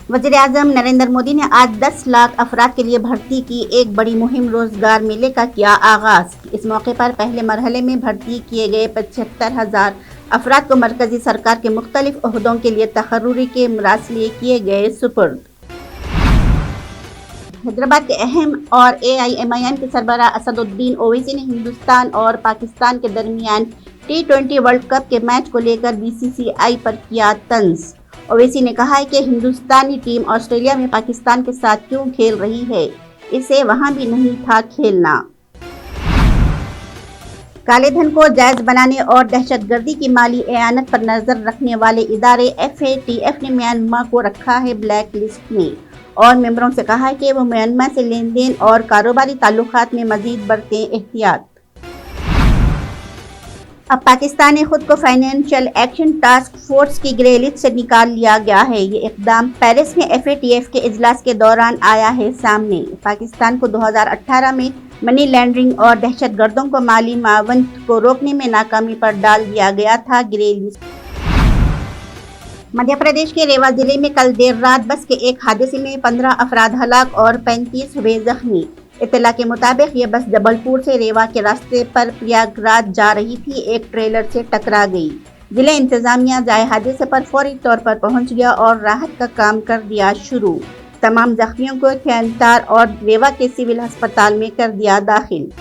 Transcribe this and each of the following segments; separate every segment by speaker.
Speaker 1: वज़ीर-ए-आज़म नरेंद्र मोदी ने आज 10 लाख अफराद के लिए भर्ती की एक बड़ी मुहिम रोजगार मेले का किया आगाज। इस मौके पर पहले मरहले में भर्ती किए गए 75,000 अफराद को मरकजी सरकार के मुख्तलिफ ओहदों के लिए तकर्रुरी के मरासिले किए गए सुपुर्द। हैदराबाद के अहम और AIMIM के सरबराह असदुद्दीन ओवैसी ने हिंदुस्तान और पाकिस्तान के दरमियान T20 वर्ल्ड कप के मैच को लेकर BCCI पर किया तंज। ओवैसी ने कहा है कि हिंदुस्तानी टीम ऑस्ट्रेलिया में पाकिस्तान के साथ क्यों खेल रही है, इसे वहां भी नहीं था खेलना। काले धन को जायज बनाने और दहशतगर्दी की माली एआनत पर नजर रखने वाले इदारे FATF ने म्यांमार को रखा है ब्लैक लिस्ट में और मेंबरों से कहा है कि वो म्यांमार से लेन देन और कारोबारी ताल्लुकात में मजीद बरतें एहतियात। अब पाकिस्तान ने खुद को फाइनेंशियल एक्शन टास्क फोर्स की ग्रे लिस्ट से निकाल लिया गया है। ये इकदाम पेरिस में FATF के इजलास के दौरान आया है सामने। पाकिस्तान को 2018 में मनी लैंडरिंग और दहशतगर्दों को माली मावनत को रोकने में नाकामी पर डाल दिया गया था ग्रे लिस्ट। मध्य प्रदेश के रेवा जिले में कल देर रात बस के एक हादसे में 15 अफराद हलाक और 35 हुए जख्मी। इत्तला के मुताबिक ये बस जबलपुर से रेवा के रास्ते पर प्रयागराज जा रही थी, एक ट्रेलर से टकरा गई। जिला इंतजामिया जाए हादसे पर फौरी तौर पर पहुंच गया और राहत का काम कर दिया शुरू। तमाम जख्मियों को खैंतार और रेवा के सिविल अस्पताल में कर दिया दाखिल।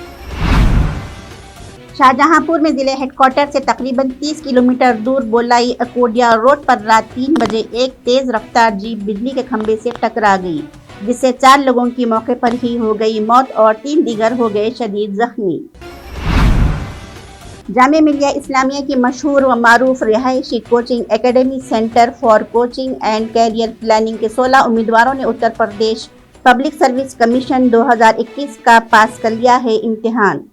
Speaker 1: शाहजहांपुर में जिले हेडक्वार्टर से तकरीबन 30 किलोमीटर दूर बोलाई अकोडिया रोड पर रात 3 बजे एक तेज रफ्तार जीप बिजली के खंभे से टकरा गई, जिससे 4 लोगों की मौके पर ही हो गई मौत और 3 दीगर हो गए शदीद जख्मी। जामिया मिलिया इस्लामिया की मशहूर व मारूफ रिहायशी coaching academy centre for coaching and career planning के 16 उम्मीदवारों ने Uttar Pradesh public service commission 2021 का पास कर लिया है इम्तिहान।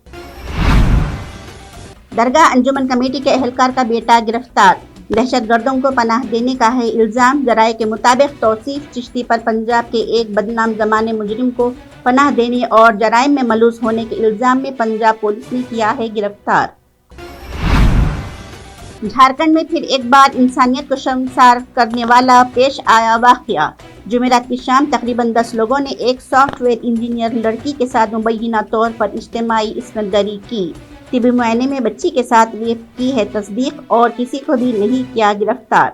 Speaker 1: दरगाह अंजुमन कमेटी के एहलकार का बेटा गिरफ्तार, दहशतगर्दों को पनाह देने का है इल्जाम। जराये के मुताबिक तौसीफ चिश्ती पर पंजाब के एक बदनाम जमाने मुजरिम को पनाह देने और जराइम में मलूस होने के इल्जाम में पंजाब पुलिस ने किया है गिरफ्तार। झारखंड में फिर एक बार इंसानियत को शर्मसार करने वाला पेश आया वाकया। जुमेरात की शाम तकरीबन 10 लोगों ने एक सॉफ्टवेयर इंजीनियर लड़की के साथ मुबैना तौर पर इज्तिमाई इस्मतदरी की। तिबी मुआयने में बच्ची के साथ रेप की है तस्दीक और किसी को भी नहीं किया गिरफ्तार।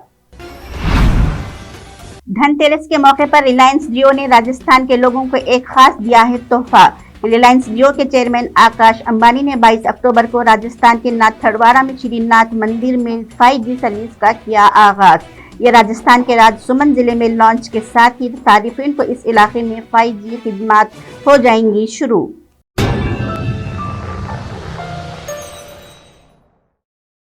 Speaker 1: धनतेरस के मौके पर रिलायंस जियो ने राजस्थान के लोगों को एक खास दिया है तोहफा। रिलायंस जियो के चेयरमैन आकाश अंबानी ने 22 अक्टूबर को राजस्थान के नाथद्वारा में श्रीनाथ मंदिर में 5G सर्विस का किया आगाज। ये राजस्थान के राजसमंद जिले में लॉन्च के साथ ही सारिफिन को इस इलाके में 5G खिदमात हो जाएंगी शुरू।